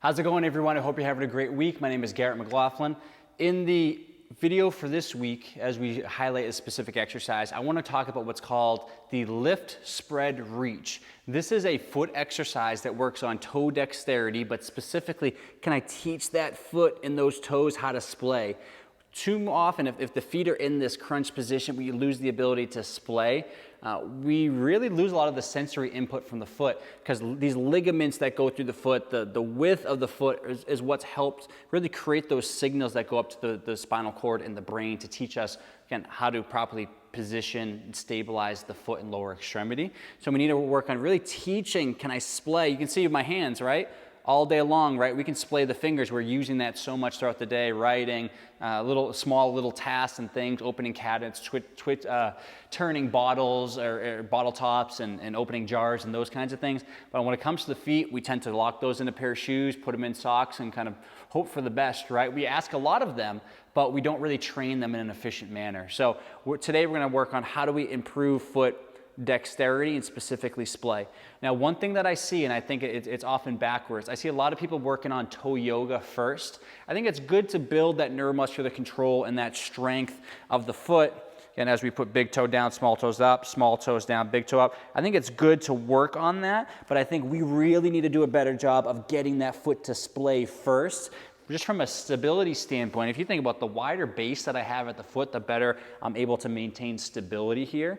How's it going, everyone? I hope you're having a great week. My name is Garrett McLaughlin. In the video for this week, as we highlight a specific exercise, I want to talk about what's called the lift, spread, reach. This is a foot exercise that works on toe dexterity, but specifically, can I teach that foot and those toes how to splay? Too often, if the feet are in this crunch position, we lose the ability to splay. We really lose a lot of the sensory input from the foot because these ligaments that go through the foot, the width of the foot is what's helped really create those signals that go up to the spinal cord and the brain to teach us, again, how to properly position and stabilize the foot and lower extremity. So we need to work on really teaching, can I splay? You can see my hands, right? All day long, right? We can splay the fingers. We're using that so much throughout the day, writing, small little tasks and things, opening cabinets, turning bottles or bottle tops and opening jars and those kinds of things. But when it comes to the feet, we tend to lock those in a pair of shoes, put them in socks, and kind of hope for the best, right? We ask a lot of them, but we don't really train them in an efficient manner. So today we're going to work on how do we improve foot dexterity and specifically splay. Now, one thing that I see, and I think it's often backwards, I see a lot of people working on toe yoga first. I think it's good to build that neuromuscular control and that strength of the foot. And as we put big toe down, small toes up, small toes down, big toe up, I think it's good to work on that, but I think we really need to do a better job of getting that foot to splay first. Just from a stability standpoint, if you think about the wider base that I have at the foot, the better I'm able to maintain stability here,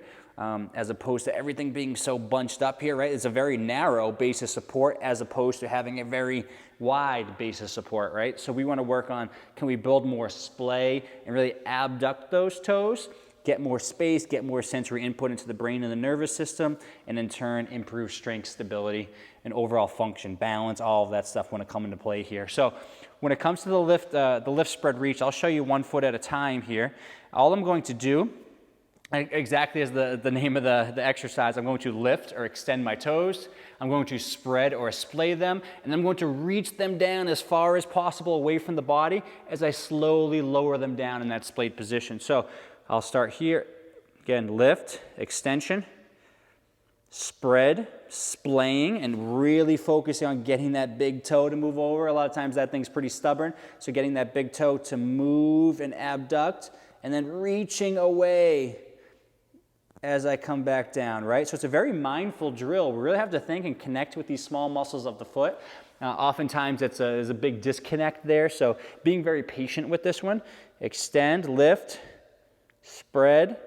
as opposed to everything being so bunched up here, right? It's a very narrow base of support as opposed to having a very wide base of support, right? So we want to work on, can we build more splay and really abduct those toes, get more space, get more sensory input into the brain and the nervous system, and in turn improve strength, stability, and overall function, balance, all of that stuff want to come into play here. So when it comes to the lift, spread, reach, I'll show you one foot at a time here. All I'm going to do, exactly as the name of the exercise, I'm going to lift or extend my toes, I'm going to spread or splay them, and I'm going to reach them down as far as possible away from the body as I slowly lower them down in that splayed position. So I'll start here, again, lift, extension, spread, splaying, and really focusing on getting that big toe to move over. A lot of times that thing's pretty stubborn, so getting that big toe to move and abduct, and then reaching away as I come back down, right? So it's a very mindful drill. We really have to think and connect with these small muscles of the foot. Oftentimes there's a big disconnect there, so being very patient with this one. Extend, lift, spread,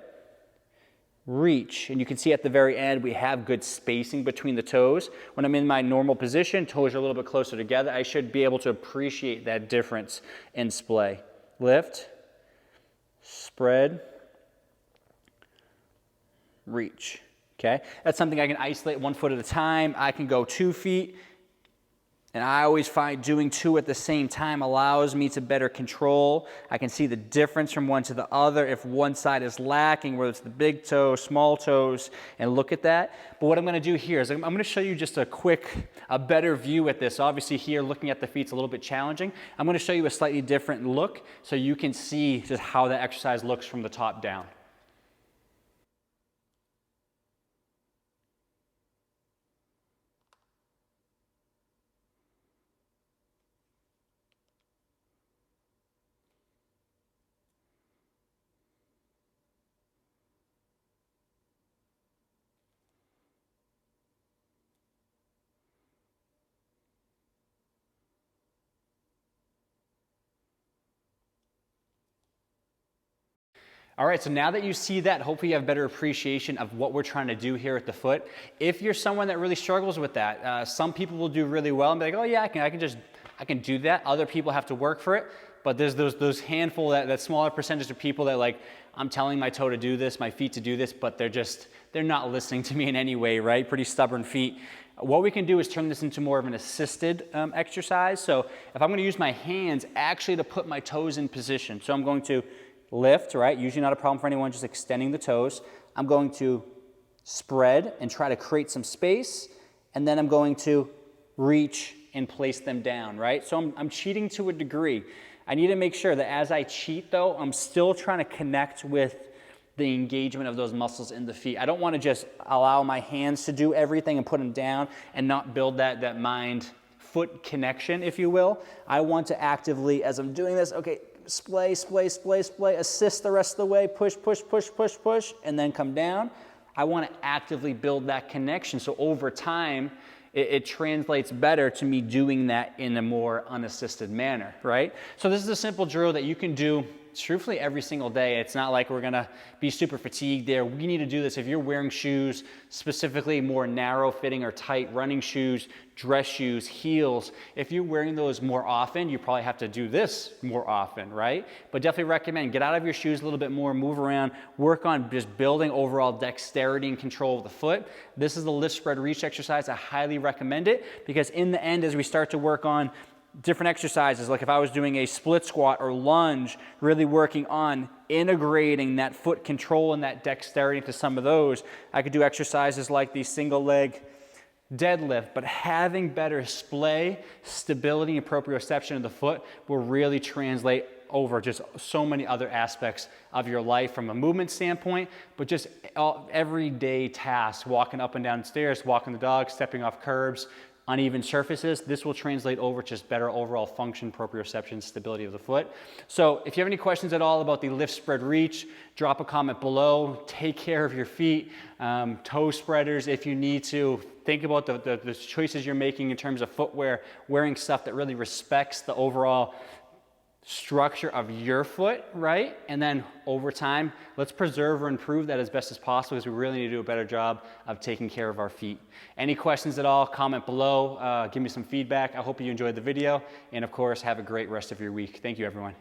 reach. And you can see at the very end we have good spacing between the toes. When I'm in my normal position, toes are a little bit closer together. I should be able to appreciate that difference in splay. Lift, spread, reach. Okay, that's something I can isolate one foot at a time. I can go 2 feet, and I always find doing 2 at the same time allows me to better control. I can see the difference from one to the other if one side is lacking, whether it's the big toe, small toes, and look at that. But what I'm going to do here is I'm going to show you just a better view at this. Obviously here looking at the feet's a little bit challenging. I'm going to show you a slightly different look so you can see just how the exercise looks from the top down. All right, so now that you see that, hopefully you have better appreciation of what we're trying to do here at the foot. If you're someone that really struggles with that, some people will do really well and be like, oh yeah, I can do that. Other people have to work for it, but there's those handful, that smaller percentage of people that like, I'm telling my toe to do this, my feet to do this, but they're not listening to me in any way, right? Pretty stubborn feet. What we can do is turn this into more of an assisted exercise. So if I'm gonna use my hands actually to put my toes in position, so I'm going to lift, right? Usually not a problem for anyone, just extending the toes. I'm going to spread and try to create some space, and then I'm going to reach and place them down, right? So I'm cheating to a degree. I need to make sure that as I cheat though, I'm still trying to connect with the engagement of those muscles in the feet. I don't want to just allow my hands to do everything and put them down and not build that mind foot connection, if you will. I want to actively, as I'm doing this, okay, splay, splay, splay, splay, assist the rest of the way, push, push, push, push, push, and then come down. I want to actively build that connection. So over time, it translates better to me doing that in a more unassisted manner, right? So this is a simple drill that you can do truthfully every single day. It's not like we're gonna be super fatigued there. We need to do this if you're wearing shoes, specifically more narrow fitting or tight running shoes, dress shoes, heels. If you're wearing those more often, you probably have to do this more often, right? But definitely recommend get out of your shoes a little bit more, move around, work on just building overall dexterity and control of the foot. This is the lift, spread, reach exercise. I highly recommend it because in the end, as we start to work on different exercises, like if I was doing a split squat or lunge, really working on integrating that foot control and that dexterity into some of those. I could do exercises like the single leg deadlift, but having better splay, stability, and proprioception of the foot will really translate over just so many other aspects of your life from a movement standpoint, but just everyday tasks, walking up and down stairs, walking the dog, stepping off curbs, uneven surfaces. This will translate over just better overall function, proprioception, stability of the foot. So if you have any questions at all about the lift, spread, reach, drop a comment below. Take care of your feet, toe spreaders if you need to. Think about the choices you're making in terms of footwear, wearing stuff that really respects the overall structure of your foot, right? And then over time, let's preserve or improve that as best as possible because we really need to do a better job of taking care of our feet. Any questions at all, comment below, give me some feedback. I hope you enjoyed the video, and of course, have a great rest of your week. Thank you, everyone.